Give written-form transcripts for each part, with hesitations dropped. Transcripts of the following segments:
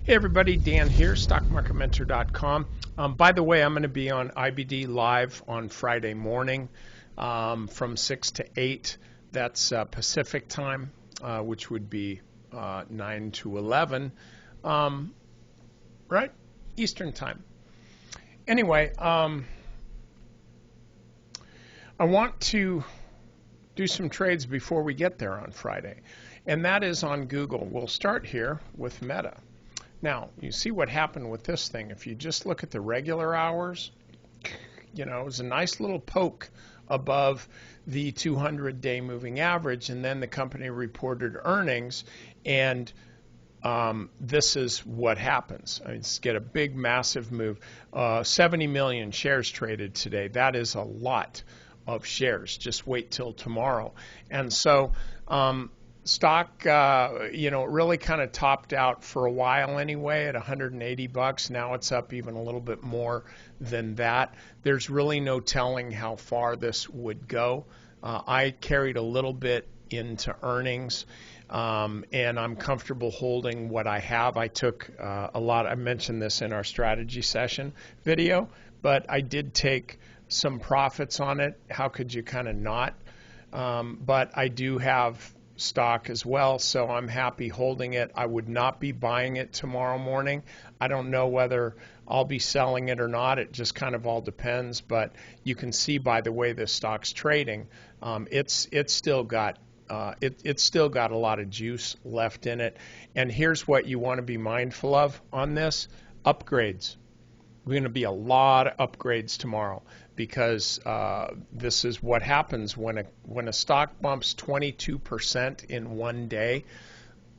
Hey everybody, Dan here, stockmarketmentor.com. By the way, I'm going to be on IBD Live on Friday morning from 6 to 8. That's Pacific time, which would be 9 to 11, right? Eastern time. Anyway, I want to do some trades before we get there on Friday, and that is on Google. We'll start here with Meta. Now, you see what happened with this thing. If you just look at the regular hours, it was a nice little poke above the 200-day moving average, and then the company reported earnings, and this is what happens. It's get a big, massive move. 70 million shares traded today. That is a lot of shares. Just wait till tomorrow. And so stock, really kind of topped out for a while anyway at 180 bucks. Now it's up even a little bit more than that. There's really no telling how far this would go. I carried a little bit into earnings, and I'm comfortable holding what I have. I took a lot. I mentioned this in our strategy session video, but I did take some profits on it. How could you kind of not? But I do have stock as well, so I'm happy holding it. I would not be buying it tomorrow morning. I don't know whether I'll be selling it or not. It just kind of all depends, but you can see by the way this stock's trading, it's still got a lot of juice left in it. And here's what you want to be mindful of on this: upgrades. We're going to be a lot of upgrades tomorrow, because this is what happens when a stock bumps 22% in one day.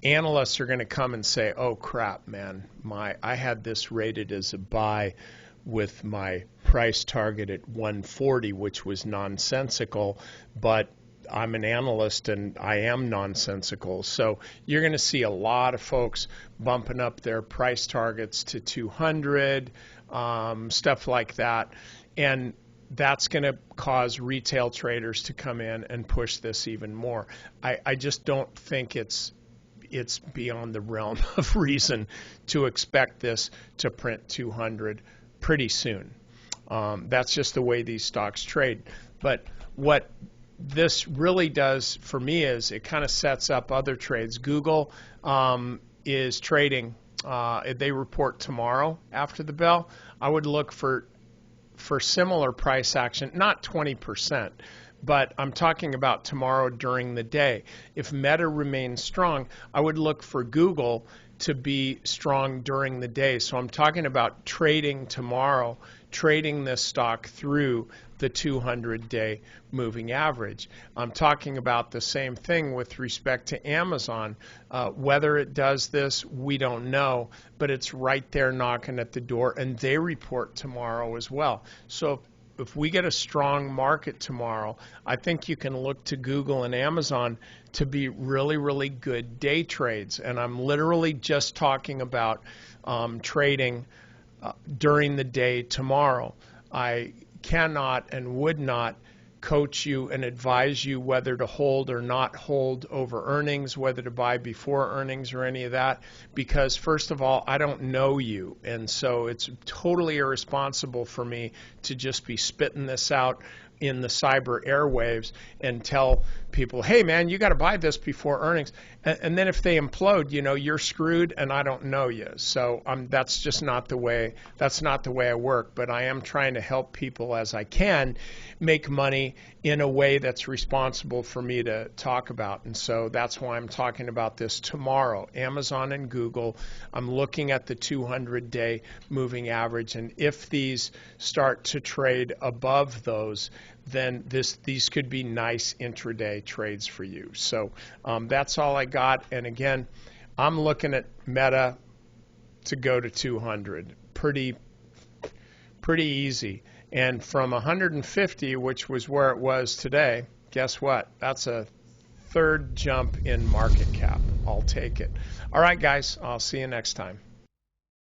Analysts are going to come and say, "Oh crap, man! I had this rated as a buy with my price target at 140, which was nonsensical, but I'm an analyst and I am nonsensical." So you're going to see a lot of folks bumping up their price targets to 200, stuff like that, and that's going to cause retail traders to come in and push this even more. I just don't think it's beyond the realm of reason to expect this to print 200 pretty soon. That's just the way these stocks trade. But what this really does for me is it kind of sets up other trades. Google is trading. They report tomorrow after the bell. I would look for similar price action, not 20%, but I'm talking about tomorrow during the day. If Meta remains strong, I would look for Google to be strong during the day. So I'm talking about trading tomorrow, trading this stock through the 200-day moving average. I'm talking about the same thing with respect to Amazon. Whether it does this, we don't know, but it's right there knocking at the door, and they report tomorrow as well. So if we get a strong market tomorrow, I think you can look to Google and Amazon to be really, really good day trades. And I'm literally just talking about trading during the day tomorrow. I cannot and would not coach you and advise you whether to hold or not hold over earnings, whether to buy before earnings or any of that, because first of all, I don't know you, and so it's totally irresponsible for me to just be spitting this out in the cyber airwaves and tell people, "Hey man, you got to buy this before earnings," and then if they implode, you're screwed, and I don't know you. So that's just not the way. That's not the way I work. But I am trying to help people as I can make money in a way that's responsible for me to talk about. And so that's why I'm talking about this tomorrow. Amazon and Google. I'm looking at the 200-day moving average, and if these start to trade above those, then these could be nice intraday trades for you. So that's all I got. And again, I'm looking at Meta to go to 200. Pretty easy. And from 150, which was where it was today, guess what? That's a third jump in market cap. I'll take it. All right, guys, I'll see you next time.